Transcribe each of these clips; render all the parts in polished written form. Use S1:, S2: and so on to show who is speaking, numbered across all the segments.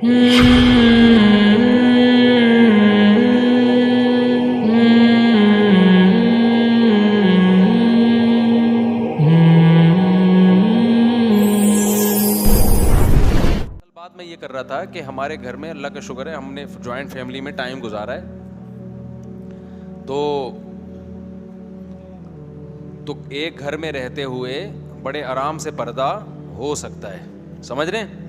S1: بات میں یہ کر رہا تھا کہ ہمارے گھر میں اللہ کا شکر ہے ہم نے جوائنٹ فیملی میں ٹائم گزارا ہے، تو ایک گھر میں رہتے ہوئے بڑے آرام سے پردہ ہو سکتا ہے، سمجھ رہے ہیں؟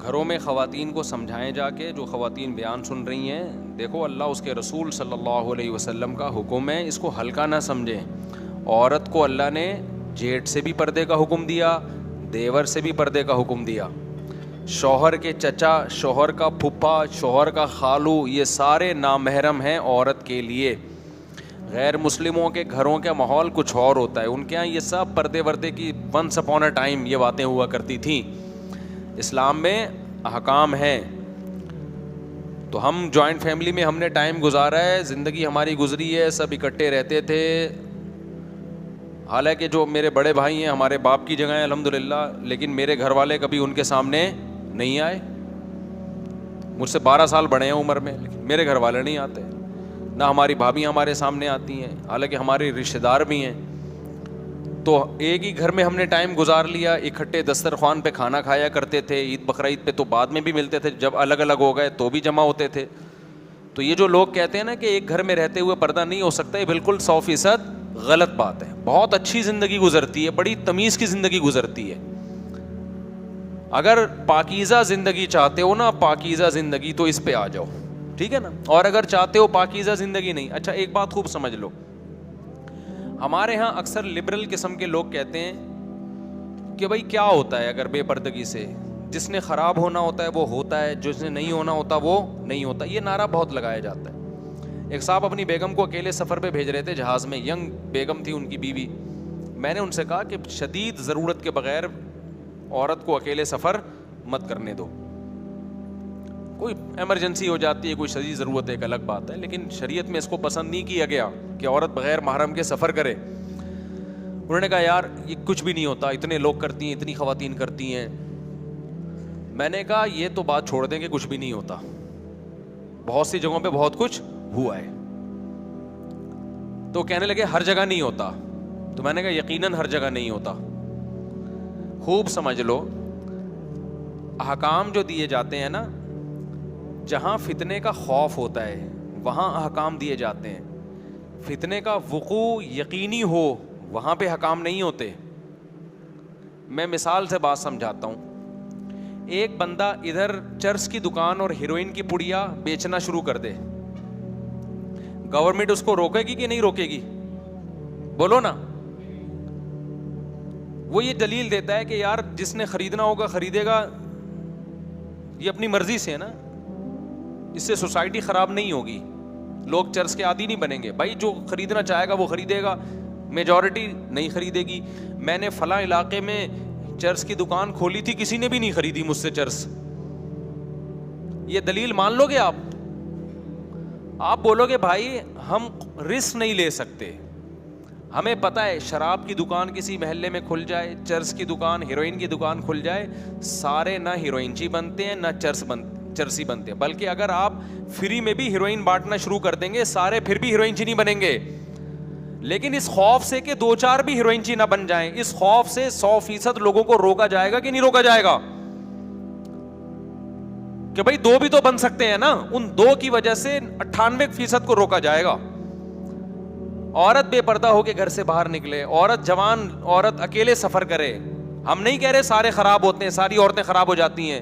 S1: گھروں میں خواتین کو سمجھائیں جا کے، جو خواتین بیان سن رہی ہیں، دیکھو اللہ اس کے رسول صلی اللہ علیہ وسلم کا حکم ہے، اس کو ہلکا نہ سمجھیں۔ عورت کو اللہ نے جیٹ سے بھی پردے کا حکم دیا، دیور سے بھی پردے کا حکم دیا، شوہر کے چچا، شوہر کا پھپھا، شوہر کا خالو، یہ سارے نامحرم ہیں عورت کے لیے۔ غیر مسلموں کے گھروں کا ماحول کچھ اور ہوتا ہے، ان کے ہاں یہ سب پردے وردے کی ونس اپون اے ٹائم یہ باتیں ہوا کرتی تھیں۔ اسلام میں احکام ہیں، تو ہم جوائنٹ فیملی میں ہم نے ٹائم گزارا ہے، زندگی ہماری گزری ہے، سب اکٹھے رہتے تھے۔ حالانکہ جو میرے بڑے بھائی ہیں ہمارے باپ کی جگہ ہیں الحمدللہ، لیکن میرے گھر والے کبھی ان کے سامنے نہیں آئے۔ مجھ سے 12 سال بڑے ہیں عمر میں، لیکن میرے گھر والے نہیں آتے، نہ ہماری بھابیاں ہمارے سامنے آتی ہیں، حالانکہ ہمارے رشتہ دار بھی ہیں۔ تو ایک ہی گھر میں ہم نے ٹائم گزار لیا، اکٹھے دسترخوان پہ کھانا کھایا کرتے تھے، عید بقرعید پہ تو بعد میں بھی ملتے تھے، جب الگ الگ ہو گئے تو بھی جمع ہوتے تھے۔ تو یہ جو لوگ کہتے ہیں نا کہ ایک گھر میں رہتے ہوئے پردہ نہیں ہو سکتا، یہ بالکل 100% غلط بات ہے۔ بہت اچھی زندگی گزرتی ہے، بڑی تمیز کی زندگی گزرتی ہے۔ اگر پاکیزہ زندگی چاہتے ہو نا، پاکیزہ زندگی، تو اس پہ آ جاؤ، ٹھیک ہے نا؟ اور اگر چاہتے ہو پاکیزہ زندگی نہیں، اچھا ایک بات خوب سمجھ لو، ہمارے ہاں اکثر لبرل قسم کے لوگ کہتے ہیں کہ بھائی کیا ہوتا ہے اگر بے پردگی سے، جس نے خراب ہونا ہوتا ہے وہ ہوتا ہے، جس نے نہیں ہونا ہوتا وہ نہیں ہوتا۔ یہ نعرہ بہت لگایا جاتا ہے۔ ایک صاحب اپنی بیگم کو اکیلے سفر پہ بھیج رہے تھے جہاز میں، ینگ بیگم تھی ان کی بیوی۔ میں نے ان سے کہا کہ شدید ضرورت کے بغیر عورت کو اکیلے سفر مت کرنے دو، کوئی ایمرجنسی ہو جاتی ہے، کوئی شدید ضرورت ہے، ایک الگ بات ہے، لیکن شریعت میں اس کو پسند نہیں کیا گیا کہ عورت بغیر محرم کے سفر کرے۔ انہوں نے کہا یار یہ کچھ بھی نہیں ہوتا، اتنے لوگ کرتی ہیں، اتنی خواتین کرتی ہیں۔ میں نے کہا یہ تو بات چھوڑ دیں کہ کچھ بھی نہیں ہوتا، بہت سی جگہوں پہ بہت کچھ ہوا ہے۔ تو کہنے لگے ہر جگہ نہیں ہوتا، تو میں نے کہا یقیناً ہر جگہ نہیں ہوتا۔ خوب سمجھ لو، احکام جو دیے جاتے ہیں نا، جہاں فتنے کا خوف ہوتا ہے وہاں احکام دیے جاتے ہیں، فتنے کا وقوع یقینی ہو وہاں پہ احکام نہیں ہوتے۔ میں مثال سے بات سمجھاتا ہوں۔ ایک بندہ ادھر چرس کی دکان اور ہیروئن کی پڑیا بیچنا شروع کر دے، گورنمنٹ اس کو روکے گی کہ نہیں روکے گی؟ بولو نا۔ وہ یہ دلیل دیتا ہے کہ یار جس نے خریدنا ہوگا خریدے گا، یہ اپنی مرضی سے ہے نا، اس سے سوسائٹی خراب نہیں ہوگی، لوگ چرس کے عادی نہیں بنیں گے۔ بھائی جو خریدنا چاہے گا وہ خریدے گا، میجورٹی نہیں خریدے گی۔ میں نے فلاں علاقے میں چرس کی دکان کھولی تھی، کسی نے بھی نہیں خریدی مجھ سے چرس، یہ دلیل مان لو گے آپ؟ آپ بولو گے بھائی ہم رسک نہیں لے سکتے، ہمیں پتہ ہے شراب کی دکان کسی محلے میں کھل جائے، چرس کی دکان، ہیروئن کی دکان کھل جائے، سارے نہ ہیروئنچی بنتے ہیں نہ چرسی بنتے ہیں، بلکہ اگر آپ فری میں بھی ہیروئن بانٹنا شروع کر دیں گے سارے پھر بھی ہیروئنچی نہیں بنیں گے۔ لیکن اس خوف سے کہ 2-4 بھی ہیروئنچی نہ بن جائیں، اس خوف سے 100% لوگوں کو روکا جائے گا کہ نہیں روکا جائے گا؟ کہ بھائی 2 بھی تو بن سکتے ہیں نا، ان 2 کی وجہ سے 98% کو روکا جائے گا۔ عورت بے پردہ ہو کے گھر سے باہر نکلے، عورت جوان عورت اکیلے سفر کرے۔ ہم نہیں کہہ رہے سارے خراب ہوتے ہیں، ساری عورتیں خراب ہو جاتی ہیں،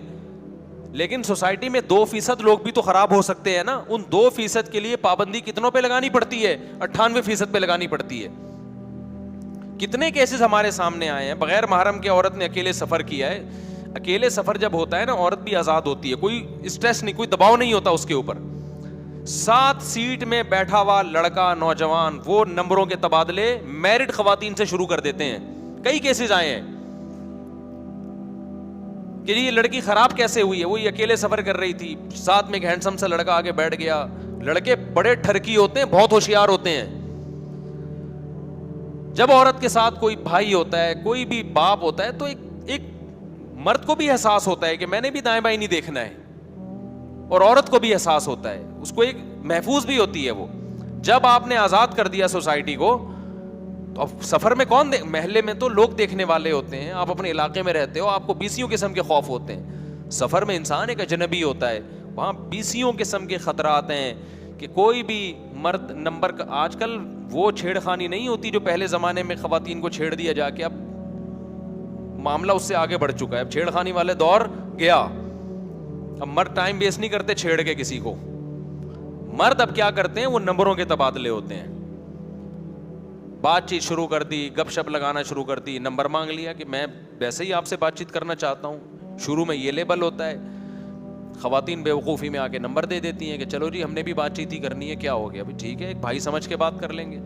S1: لیکن سوسائٹی میں 2% لوگ بھی تو خراب ہو سکتے ہیں نا۔ ان 2% کے لیے پابندی کتنوں پہ لگانی پڑتی ہے؟ 98% پہ لگانی پڑتی ہے۔ کتنے کیسز ہمارے سامنے آئے ہیں، بغیر محرم کے عورت نے اکیلے سفر کیا ہے۔ اکیلے سفر جب ہوتا ہے نا، عورت بھی آزاد ہوتی ہے، کوئی اسٹریس نہیں، کوئی دباؤ نہیں ہوتا اس کے اوپر۔ 7 سیٹ میں بیٹھا ہوا لڑکا نوجوان وہ نمبروں کے تبادلے میرڈ خواتین سے شروع کر دیتے ہیں۔ کئی کیسز آئے ہیں کہ یہ لڑکی خراب کیسے ہوئی ہے، وہ اکیلے سفر کر رہی تھی، ساتھ میں ایک ہینڈسم سا لڑکا آگے بیٹھ گیا۔ لڑکے بڑے ٹھرکی ہوتے ہیں، بہت ہوشیار ہوتے ہیں۔ جب عورت کے ساتھ کوئی بھائی ہوتا ہے، کوئی بھی باپ ہوتا ہے، تو ایک مرد کو بھی احساس ہوتا ہے کہ میں نے بھی دائیں بائیں نہیں دیکھنا ہے, اور عورت کو بھی احساس ہوتا ہے, اس کو ایک محفوظ بھی ہوتی ہے وہ. جب آپ نے آزاد کر دیا سوسائٹی کو تو اب سفر میں کون محلے میں تو لوگ دیکھنے والے ہوتے ہیں, آپ اپنے علاقے میں رہتے ہو, آپ کو بیسیوں قسم کے خوف ہوتے ہیں. سفر میں انسان ایک اجنبی ہوتا ہے, وہاں بیسیوں قسم کے خطرات ہیں کہ کوئی بھی مرد نمبر کا. آج کل وہ چھیڑ خانی نہیں ہوتی جو پہلے زمانے میں خواتین کو چھیڑ دیا جا کے, اب معاملہ اس سے آگے بڑھ چکا ہے, اب چھیڑ خانی والے دور گیا. اب مرد ٹائم ویسٹ نہیں کرتے چھیڑ کے کسی کو, مرد اب کیا کرتے ہیں, وہ نمبروں کے تبادلے ہوتے ہیں. بات چیت شروع کر دی, گپ شپ لگانا شروع کر دی, نمبر مانگ لیا کہ میں ویسے ہی آپ سے بات چیت کرنا چاہتا ہوں. شروع میں یہ لیبل ہوتا ہے, خواتین بے وقوفی میں آ کے نمبر دے دیتی ہیں کہ چلو جی ہم نے بھی بات چیت ہی کرنی ہے, کیا ہو گیا, ٹھیک ہے ایک بھائی سمجھ کے بات کر لیں گے.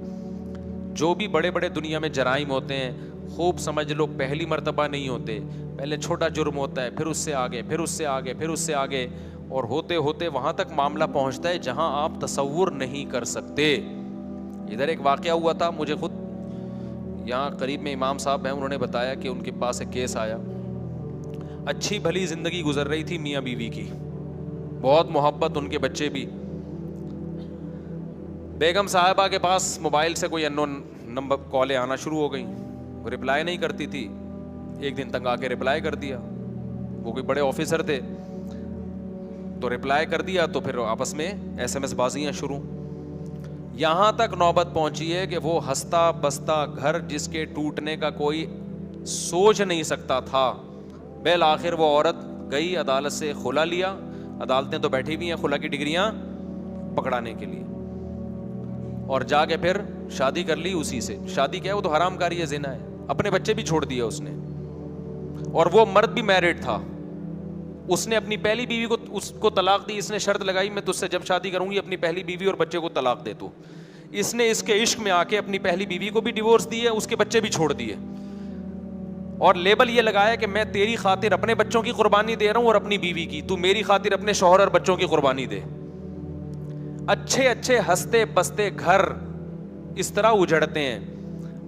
S1: جو بھی بڑے بڑے دنیا میں جرائم ہوتے ہیں, خوب سمجھ لو پہلی مرتبہ نہیں ہوتے, پہلے چھوٹا جرم ہوتا ہے, پھر اس سے آگے, پھر اس سے آگے, پھر اس سے آگے, اور ہوتے ہوتے وہاں تک معاملہ پہنچتا ہے جہاں آپ تصور نہیں کر سکتے. ادھر ایک واقعہ ہوا تھا, مجھے خود یہاں قریب میں امام صاحب ہیں, انہوں نے بتایا کہ ان کے پاس ایک کیس آیا. اچھی بھلی زندگی گزر رہی تھی میاں بیوی کی, بہت محبت, ان کے بچے بھی. بیگم صاحبہ کے پاس موبائل سے کوئی انون نمبر کالیں آنا شروع ہو گئیں, وہ رپلائی نہیں کرتی تھی. ایک دن تنگ آ کے رپلائی کر دیا, وہ کوئی بڑے آفیسر تھے تو رپلائی کر دیا, تو پھر آپس میں ایس ایم ایس بازیاں شروع. یہاں تک نوبت پہنچی ہے کہ وہ ہنستا بستا گھر جس کے ٹوٹنے کا کوئی سوچ نہیں سکتا تھا, بالآخر وہ عورت گئی عدالت سے خلا لیا. عدالتیں تو بیٹھی ہوئی ہیں خلا کی ڈگریاں پکڑانے کے لیے, اور جا کے پھر شادی کر لی اسی سے. شادی کیا ہے, وہ تو حرام کاری ہے, زنا ہے. اپنے بچے بھی چھوڑ دیے اس نے, اور وہ مرد بھی میرڈ تھا. اس نے اپنی پہلی بیوی کو اس کو طلاق دی. اس نے شرط لگائی میں تجھ سے جب شادی کروں گی اپنی پہلی بیوی اور بچے کو طلاق دے تو. اس نے اس کے عشق میں آ کے اپنی پہلی بیوی کو بھی ڈیورس دی ہے, اس کے بچے بھی چھوڑ دیے, اور لیبل یہ لگایا کہ میں تیری خاطر اپنے بچوں کی قربانی دے رہا ہوں اور اپنی بیوی کی, تو میری خاطر اپنے شوہر اور بچوں کی قربانی دے. اچھے اچھے ہنستے بستے گھر اس طرح اجڑتے ہیں.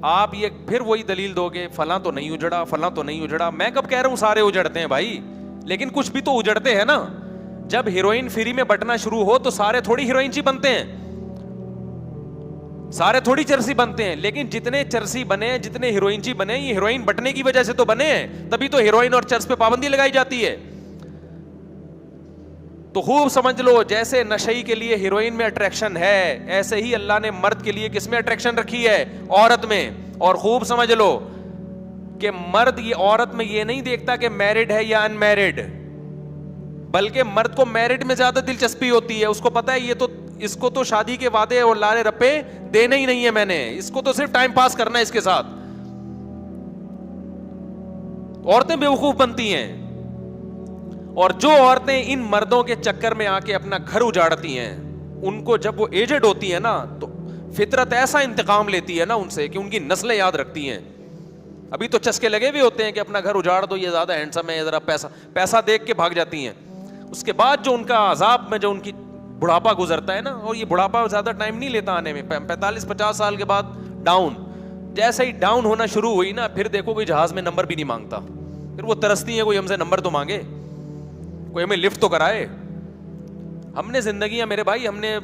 S1: آپ یہ پھر وہی دلیل دو گے فلاں تو نہیں اجڑا, فلاں تو نہیں اجڑا. میں کب کہہ رہا ہوں سارے اجڑتے ہیں بھائی, لیکن کچھ بھی تو اجڑتے ہیں نا. جب ہیروئن فری میں بٹنا شروع ہو تو سارے تھوڑی ہیروئن جی بنتے ہیں, سارے تھوڑی چرسی بنتے ہیں. لیکن جتنے چرسی بنے, جتنے ہیروئن جی بنے, یہ ہیروئن بٹنے کی وجہ سے تو بنے ہیں, تبھی تو ہیروئن اور چرس پہ پابندی لگائی جاتی ہے. تو خوب سمجھ لو جیسے نشئی کے لیے ہیروئن میں اٹریکشن ہے, ایسے ہی اللہ نے مرد کے لیے کس میں اٹریکشن رکھی ہے, عورت میں. اور خوب سمجھ لو کہ مرد یہ عورت میں یہ نہیں دیکھتا کہ میرڈ ہے یا ان میرڈ, بلکہ مرد کو میرڈ میں زیادہ دلچسپی ہوتی ہے. اس کو پتا ہے یہ تو اس کو تو شادی کے وعدے اور لارے رپے دینے ہی نہیں ہے میں نے, اس کو تو صرف ٹائم پاس کرنا ہے اس کے ساتھ. عورتیں بیوقوف بنتی ہیں, اور جو عورتیں ان مردوں کے چکر میں آ کے اپنا گھر اجاڑتی ہیں, ان کو جب وہ ایجڈ ہوتی ہیں نا تو فطرت ایسا انتقام لیتی ہے نا ان سے کہ ان کی نسلیں یاد رکھتی ہیں. ابھی تو چسکے لگے ہوئے ہوتے ہیں کہ اپنا گھر اجاڑ دو, یہ زیادہ ہینڈسم ہے, ذرا پیسہ دیکھ کے بھاگ جاتی ہیں. اس کے بعد جو ان کا عذاب میں جو ان کی بڑھاپا گزرتا ہے نا, اور یہ بڑھاپا زیادہ ٹائم نہیں لیتا آنے میں, 45-50 سال کے بعد ڈاؤن. جیسے ہی ڈاؤن ہونا شروع ہوئی نا, پھر دیکھو کوئی جہاز میں نمبر بھی نہیں مانگتا, پھر وہ ترستی ہیں کوئی ہم سے نمبر تو مانگے, کوئی ہمیں لفٹ تو کرائے. ہم نے زندگیاں میرے بھائی, ہم نے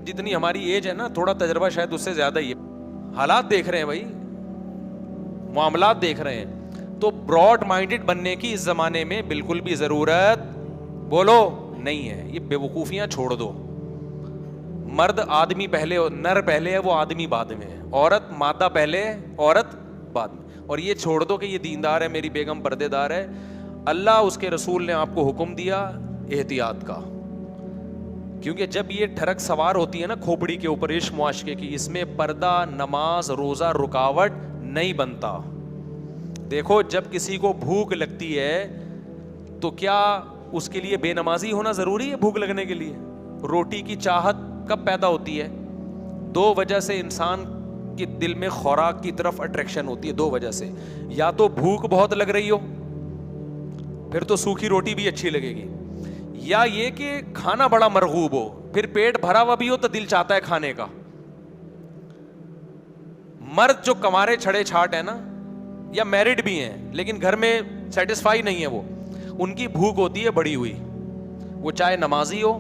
S1: جتنی ہماری ایج ہے نا, تھوڑا تجربہ شاید اس سے زیادہ ہی ہے. حالات دیکھ رہے ہیں بھائی, معاملات دیکھ رہے ہیں. تو براڈ مائنڈڈ بننے کی اس زمانے میں بالکل بھی ضرورت بولو نہیں ہے. یہ بے وقوفیاں چھوڑ دو. مرد آدمی پہلے, نر پہلے ہے, وہ آدمی بعد میں ہے. عورت مادہ پہلے, عورت بعد میں. اور یہ چھوڑ دو کہ یہ دیندار ہے, میری بیگم پردے دار ہے. اللہ اس کے رسول نے آپ کو حکم دیا احتیاط کا, کیونکہ جب یہ ٹھڑک سوار ہوتی ہے نا کھوپڑی کے اوپر عشق معاشقے کی, اس میں پردہ, نماز, روزہ رکاوٹ نہیں بنتا. دیکھو جب کسی کو بھوک لگتی ہے تو کیا اس کے لیے بے نمازی ہونا ضروری ہے؟ بھوک لگنے کے لیے روٹی کی چاہت کب پیدا ہوتی ہے؟ 2 وجہ سے انسان کے دل میں خوراک کی طرف اٹریکشن ہوتی ہے. 2 وجہ سے, یا تو بھوک بہت لگ رہی ہو, پھر تو سوکھی روٹی بھی اچھی لگے گی, یا یہ کہ کھانا بڑا مرغوب ہو, پھر پیٹ بھرا ہوا بھی ہو تو دل چاہتا ہے کھانے کا. مرد جو کمارے چھڑے چھاٹ ہے نا, یا میرڈ بھی ہیں لیکن گھر میں سیٹسفائی نہیں ہے وہ. ان کی بھوک ہوتی ہے بڑی ہوئی. وہ چاہے نمازی ہو,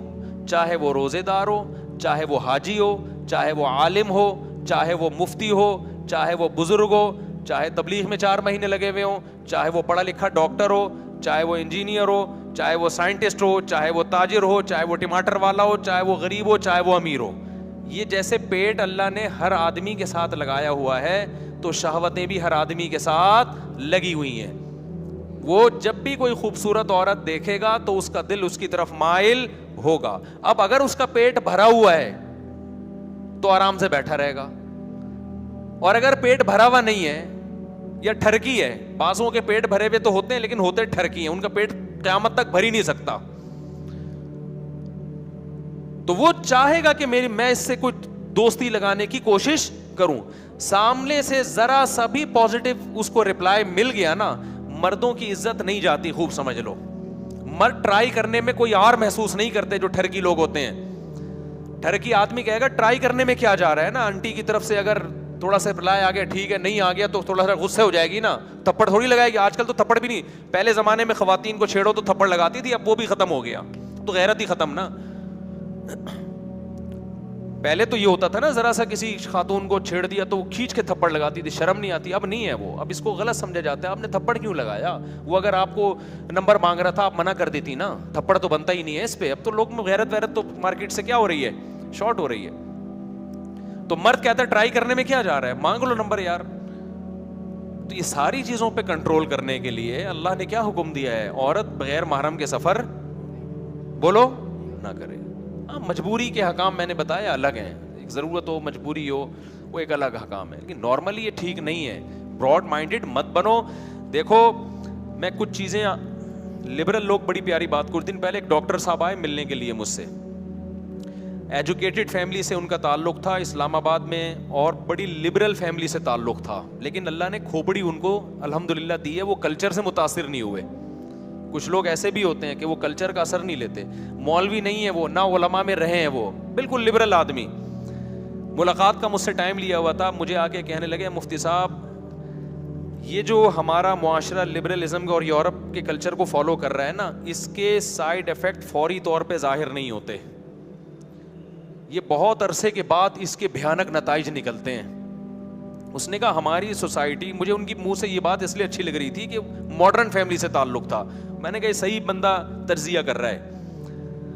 S1: چاہے وہ روزے دار ہو, چاہے وہ حاجی ہو, چاہے وہ عالم ہو, چاہے وہ مفتی ہو, چاہے وہ بزرگ ہو, چاہے تبلیغ میں 4 مہینے لگے ہوئے ہوں, چاہے وہ پڑھا لکھا ڈاکٹر ہو, چاہے وہ انجینئر ہو, چاہے وہ سائنٹسٹ ہو, چاہے وہ تاجر ہو, چاہے وہ ٹماٹر والا ہو, چاہے وہ غریب ہو, چاہے وہ امیر ہو. یہ جیسے پیٹ اللہ نے ہر آدمی کے ساتھ لگایا ہوا ہے, تو شہوتیں بھی ہر آدمی کے ساتھ لگی ہوئی ہیں. وہ جب بھی کوئی خوبصورت عورت دیکھے گا تو اس کا دل اس کی طرف مائل ہوگا. اب اگر اس کا پیٹ بھرا ہوا ہے تو آرام سے بیٹھا رہے گا, اور اگر پیٹ بھرا ہوا نہیں ہے یا ٹھرکی ہے, بعضوں کے پیٹ بھرے ہوئے تو ہوتے ہیں لیکن ہوتے ٹھرکی ہیں, ان کا پیٹ قیامت تک بھر ہی نہیں سکتا, تو وہ چاہے گا کہ میں اس سے کچھ دوستی لگانے کی کوشش کروں. سامنے سے ذرا سا بھی پازیٹو اس کو رپلائی مل گیا نا, مردوں کی عزت نہیں جاتی, خوب سمجھ لو. مرد ٹرائی کرنے میں کوئی اور محسوس نہیں کرتے جو ٹھرکی لوگ ہوتے ہیں. ٹھرکی آدمی کہے گا ٹرائی کرنے میں کیا جا رہا ہے نا, آنٹی کی طرف سے اگر تھوڑا سا رپلائی آ گیا ٹھیک ہے, نہیں آ گیا تو تھوڑا سا غصے ہو جائے گی نا, تھپڑ تھوڑی لگائے گی. آج کل تو تھپڑ بھی نہیں, پہلے زمانے میں خواتین کو چھیڑو تو تھپڑ لگاتی تھی, اب وہ بھی ختم ہو گیا, تو غیرت ہی ختم نا. پہلے تو یہ ہوتا تھا نا, ذرا سا کسی خاتون کو چھیڑ دیا تو وہ کھینچ کے تھپڑ لگاتی تھی, شرم نہیں آتی. اب نہیں ہے وہ, اب اس کو غلط سمجھا جاتا ہے, آپ نے تھپڑ کیوں لگایا, وہ اگر آپ کو نمبر مانگ رہا تھا آپ منع کر دیتی نا, تھپڑ تو بنتا ہی نہیں ہے اس پہ. اب تو لوگ میں غیرت ویرت تو مارکیٹ سے کیا ہو رہی ہے, شارٹ ہو رہی ہے. تو مرد کہتا ہے ٹرائی کرنے میں کیا جا رہا ہے, مانگ لو نمبر یار. تو یہ ساری چیزوں پہ کنٹرول کرنے کے لیے اللہ نے کیا حکم دیا ہے, عورت بغیر محرم کے سفر بولو نہ کرے. مجبوری کے حکام میں نے بتایا الگ ہیں, ایک ضرورت ہو مجبوری ہو وہ ایک الگ حکام ہے, لیکن نارملی یہ ٹھیک نہیں ہے. براڈ مائنڈڈ مت بنو. دیکھو میں کچھ چیزیں, لبرل لوگ بڑی پیاری بات, کچھ دن پہلے ایک ڈاکٹر صاحب آئے ملنے کے لیے مجھ سے, ایجوکیٹڈ فیملی سے ان کا تعلق تھا اسلام آباد میں, اور بڑی لبرل فیملی سے تعلق تھا, لیکن اللہ نے کھوپڑی ان کو الحمدللہ دی ہے, وہ کلچر سے متاثر نہیں ہوئے. کچھ لوگ ایسے بھی ہوتے ہیں کہ وہ کلچر کا اثر نہیں لیتے, مولوی نہیں ہے وہ, نہ علماء میں رہے ہیں, وہ بالکل لبرل آدمی. ملاقات کا مجھ سے ٹائم لیا ہوا تھا, مجھے آ کے کہنے لگے مفتی صاحب یہ جو ہمارا معاشرہ لبرلزم اور یورپ کے کلچر کو فالو کر رہا ہے نا, اس کے سائیڈ افیکٹ فوری طور پہ ظاہر نہیں ہوتے, یہ بہت عرصے کے بعد اس کے بھیانک نتائج نکلتے ہیں. اس نے کہا ہماری سوسائٹی, مجھے ان کی منہ سے یہ بات اس لیے اچھی لگ رہی تھی کہ ماڈرن فیملی سے تعلق تھا, میں نے کہا صحیح بندہ تجزیہ کر رہا ہے.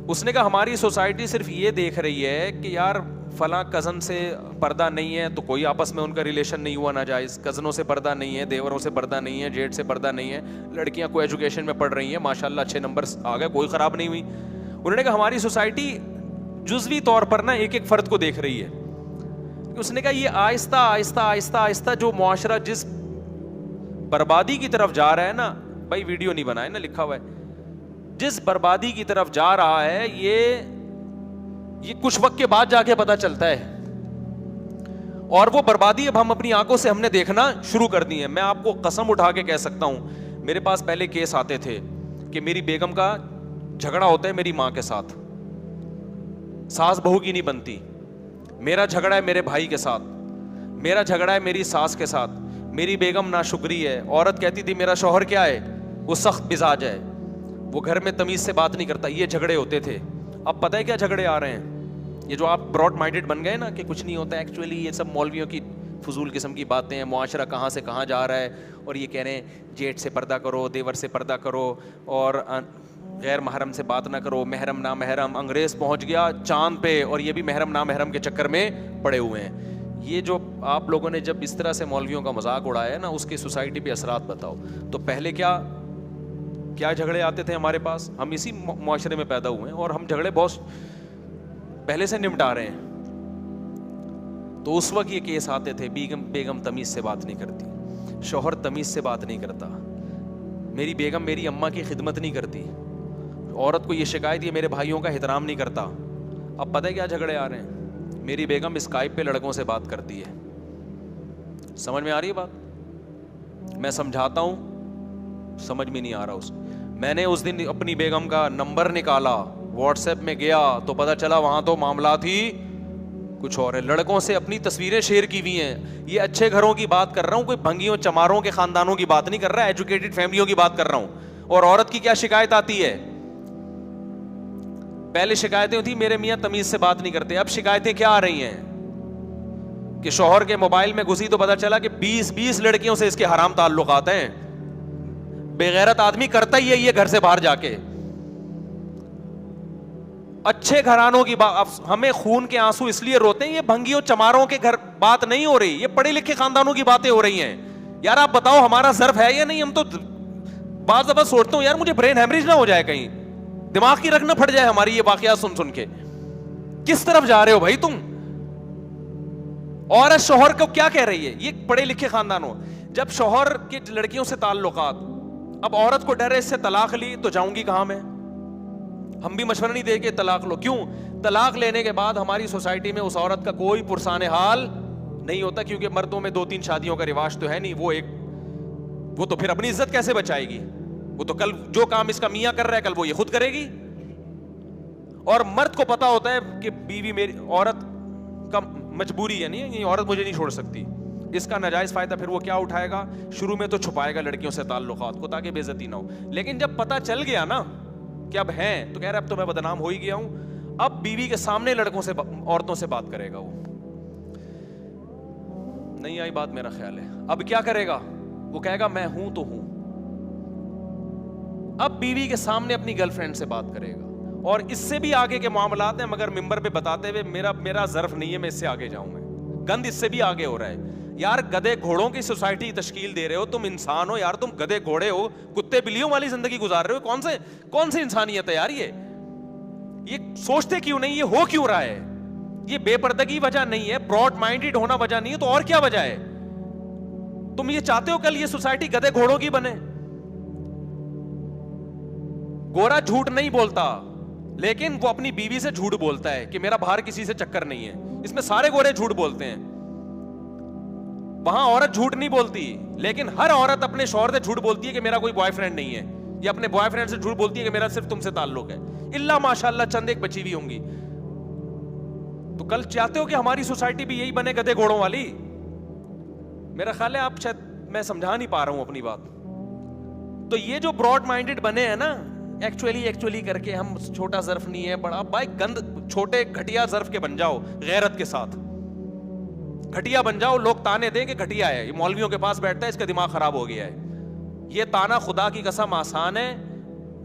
S1: اس نے کہا ہماری سوسائٹی صرف یہ دیکھ رہی ہے کہ یار فلاں کزن سے پردہ نہیں ہے تو کوئی آپس میں ان کا ریلیشن نہیں ہوا ناجائز, کزنوں سے پردہ نہیں ہے, دیوروں سے پردہ نہیں ہے, جیٹ سے پردہ نہیں ہے, لڑکیاں کو ایجوکیشن میں پڑھ رہی ہیں ماشاءاللہ اچھے نمبرز آ گئے, کوئی خراب نہیں ہوئی. انہوں نے کہا ہماری سوسائٹی جزوی طور پر نا ایک ایک فرد کو دیکھ رہی ہے. اس نے کہا یہ آہستہ آہستہ آہستہ آہستہ جو معاشرہ جس بربادی کی طرف جا رہا ہے نا, بھائی ویڈیو نہیں بنائے نا, لکھا ہوا ہے, جس بربادی کی طرف جا رہا ہے یہ کچھ وقت کے بعد جا کے پتہ چلتا ہے, اور وہ بربادی اب ہم اپنی آنکھوں سے ہم نے دیکھنا شروع کر دی ہے. میں آپ کو قسم اٹھا کے کہہ سکتا ہوں, میرے پاس پہلے کیس آتے تھے کہ میری بیگم کا جھگڑا ہوتا ہے میری ماں کے ساتھ, ساس بہو کی نہیں بنتی, میرا جھگڑا ہے میرے بھائی کے ساتھ, میرا جھگڑا ہے میری ساس کے ساتھ, میری بیگم ناشکری ہے, عورت کہتی تھی میرا شوہر کیا ہے, وہ سخت مزاج ہے, وہ گھر میں تمیز سے بات نہیں کرتا, یہ جھگڑے ہوتے تھے. اب پتہ ہے کیا جھگڑے آ رہے ہیں, یہ جو آپ براڈ مائنڈڈ بن گئے نا کہ کچھ نہیں ہوتا, ایکچولی یہ سب مولویوں کی فضول قسم کی باتیں ہیں, معاشرہ کہاں سے کہاں جا رہا ہے, اور یہ کہہ رہے ہیں جیٹ سے پردہ کرو, دیور سے پردہ کرو, اور غیر محرم سے بات نہ کرو, محرم نا محرم. انگریز پہنچ گیا چاند پہ اور یہ بھی محرم نا محرم کے چکر میں پڑے ہوئے ہیں. یہ جو آپ لوگوں نے جب اس طرح سے مولویوں کا مذاق اڑایا ہے نا, اس کی سوسائٹی پہ اثرات بتاؤ. تو پہلے کیا جھگڑے آتے تھے ہمارے پاس, ہم اسی معاشرے میں پیدا ہوئے ہیں اور ہم جھگڑے بہت پہلے سے نمٹا رہے ہیں. تو اس وقت یہ کیس آتے تھے, بیگم تمیز سے بات نہیں کرتی, شوہر تمیز سے بات نہیں کرتا, میری بیگم میری اماں کی خدمت نہیں کرتی, عورت کو یہ شکایت یہ میرے بھائیوں کا احترام نہیں کرتا. اب پتہ ہے کیا جھگڑے آ رہے ہیں, میری بیگم اسکائپ پہ لڑکوں سے بات کرتی ہے. سمجھ میں آ رہی ہے بات, میں سمجھاتا ہوں سمجھ میں نہیں آ رہا. میں نے اس دن اپنی بیگم کا نمبر نکالا, واٹس ایپ میں گیا تو پتہ چلا وہاں تو معاملات ہی کچھ اور ہے. لڑکوں سے اپنی تصویریں شیئر کی ہوئی ہیں. یہ اچھے گھروں کی بات کر رہا ہوں, کوئی بھنگیوں چماروں کے خاندانوں کی بات نہیں کر رہا, ایجوکیٹڈ فیملیوں کی بات کر رہا ہوں. اور عورت کی کیا شکایت آتی ہے؟ پہلے شکایتیں ہوتی میرے میاں تمیز سے بات نہیں کرتے, اب شکایتیں کیا آ رہی ہیں کہ شوہر کے موبائل میں گھسی تو پتا چلا کہ 20 لڑکیوں سے اس کے حرام تعلقات ہیں. بے غیرت آدمی کرتا ہی ہے یہ گھر سے باہر جا کے. اچھے گھرانوں کی بات, ہمیں خون کے آنسو اس لیے روتے ہیں, یہ بھنگیوں چماروں کے گھر بات نہیں ہو رہی, یہ پڑھے لکھے خاندانوں کی باتیں ہو رہی ہیں. یار آپ بتاؤ ہمارا ظرف ہے یا نہیں؟ ہم تو بعض دفعہ سوچتا ہوں یار مجھے برین ہیمریج نہ ہو جائے, کہیں دماغ کی رگ نہ پھٹ جائے ہماری یہ واقعات سن کے. کس طرف جا رہے ہو بھائی تم؟ عورت شوہر کو کیا کہہ رہی ہے؟ یہ پڑھے لکھے خاندانوں, جب شوہر کے لڑکیوں سے تعلقات, اب عورت کو ڈر ہے اس سے طلاق لی تو جاؤں گی کہاں میں؟ ہم بھی مشورہ نہیں دے کے طلاق لو. کیوں؟ طلاق لینے کے بعد ہماری سوسائٹی میں اس عورت کا کوئی پرسان حال نہیں ہوتا, کیونکہ مردوں میں 2-3 شادیوں کا رواج تو ہے نہیں. وہ تو پھر اپنی عزت کیسے بچائے گی؟ وہ تو کل جو کام اس کا میاں کر رہا ہے کل وہ یہ خود کرے گی. اور مرد کو پتا ہوتا ہے کہ بیوی میری, عورت کا مجبوری ہے, نہیں یہ عورت مجھے نہیں چھوڑ سکتی. اس کا ناجائز فائدہ پھر وہ کیا اٹھائے گا؟ شروع میں تو چھپائے گا لڑکیوں سے تعلقات کو تاکہ بے عزتی نہ ہو, لیکن جب پتا چل گیا نا کہ اب ہیں تو کہہ رہا اب تو میں بدنام ہو ہی گیا ہوں, اب بیوی کے سامنے لڑکوں سے عورتوں سے بات کرے گا. وہ نہیں آئی بات میرا خیال ہے. اب کیا کرے گا؟ وہ کہے گا میں ہوں تو ہوں. اب بیوی کے سامنے اپنی گرل فرینڈ سے بات کرے گا, اور اس سے بھی آگے کے معاملات ہیں مگر ممبر پہ بتاتے ہوئے میرا ظرف نہیں ہے, میں اس سے آگے جاؤں گا. گند اس سے بھی آگے ہو رہا ہے. یار گدے گھوڑوں کی سوسائٹی تشکیل دے رہے ہو, تم انسان ہو یار, تم گدے گھوڑے ہو, کتے بلیوں والی زندگی گزار رہے ہو. کون سے انسانیت ہے یار؟ یہ سوچتے کیوں نہیں؟ یہ ہو کیوں رہا ہے؟ یہ بے پردگی وجہ نہیں ہے, براڈ مائنڈڈ ہونا وجہ نہیں ہے, تو اور کیا وجہ ہے؟ تم یہ چاہتے ہو کل یہ سوسائٹی گدے گھوڑوں کی بنے؟ گورا جھوٹ نہیں بولتا, لیکن وہ اپنی بیوی سے جھوٹ بولتا ہے کہ میرا باہر کسی سے چکر نہیں ہے. اس میں سارے گورے جھوٹ بولتے ہیں. وہاں عورت جھوٹ نہیں بولتی, لیکن ہر عورت اپنے شوہر سے جھوٹ بولتی ہے کہ میرا کوئی بوائے فرینڈ نہیں ہے, یا اپنے بوائے فرینڈ سے جھوٹ بولتی ہے کہ میرا صرف تم سے تعلق ہے. اللہ ماشاء اللہ چند ایک بچی ہوئی ہوں گی. تو کل چاہتے ہو کہ ہماری سوسائٹی بھی یہی بنے گدے گھوڑوں والی؟ میرا خیال ہے آپ شاید میں سمجھا نہیں پا رہا ہوں اپنی بات. تو یہ جو براڈ مائنڈڈ بنے ہیں نا, ایکچولی کر کے ہم چھوٹا ظرف نہیں ہے بڑا, بھائی گند چھوٹے گھٹیا ظرف کے بن جاؤ, غیرت کے ساتھ گھٹیا بن جاؤ. لوگ تانے دیں کہ گھٹیا ہے, یہ مولویوں کے پاس بیٹھتا ہے, اس کا دماغ خراب ہو گیا ہے. یہ تانا خدا کی قسم آسان ہے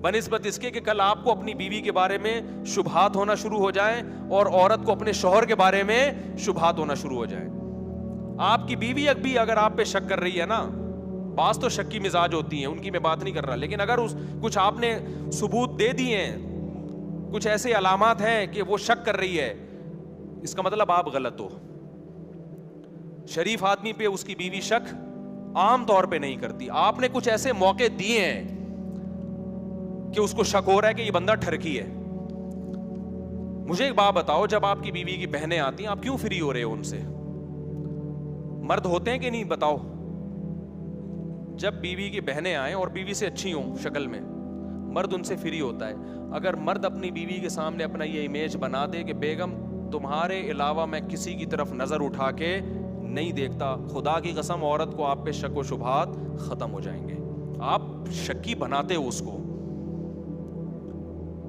S1: بنسبت اس کے کہ کل آپ کو اپنی بیوی کے بارے میں شبہات ہونا شروع ہو جائیں, اور عورت کو اپنے شوہر کے بارے میں شبہات ہونا شروع ہو جائیں. آپ کی بیوی بھی اگر آپ پہ شک کر رہی ہے نا, بعض تو شک کی مزاج ہوتی ہیں, ان کی میں بات نہیں کر رہا, لیکن اگر کچھ آپ نے ثبوت دے دیے ہیں, کچھ ایسے علامات ہیں کہ وہ شک کر رہی ہے, اس کا مطلب آپ غلط ہو. شریف آدمی پہ اس کی بیوی شک عام طور پہ نہیں کرتی. آپ نے کچھ ایسے موقع دیے ہیں کہ اس کو شک ہو رہا ہے کہ یہ بندہ ٹھرکی ہے. مجھے ایک بات بتاؤ, جب آپ کی بیوی کی بہنیں آتی ہیں آپ کیوں فری ہو رہے ہو ان سے؟ مرد ہوتے ہیں کہ نہیں بتاؤ؟ جب بیوی کی بہنیں آئیں اور بیوی سے اچھی ہوں شکل میں, مرد ان سے فری ہوتا ہے. اگر مرد اپنی بیوی کے سامنے اپنا یہ امیج بنا دے کہ بیگم تمہارے علاوہ میں کسی کی طرف نظر اٹھا کے نہیں دیکھتا, خدا کی قسم عورت کو آپ پہ شک و شبہات ختم ہو جائیں گے. آپ شکی بناتے ہو اس کو,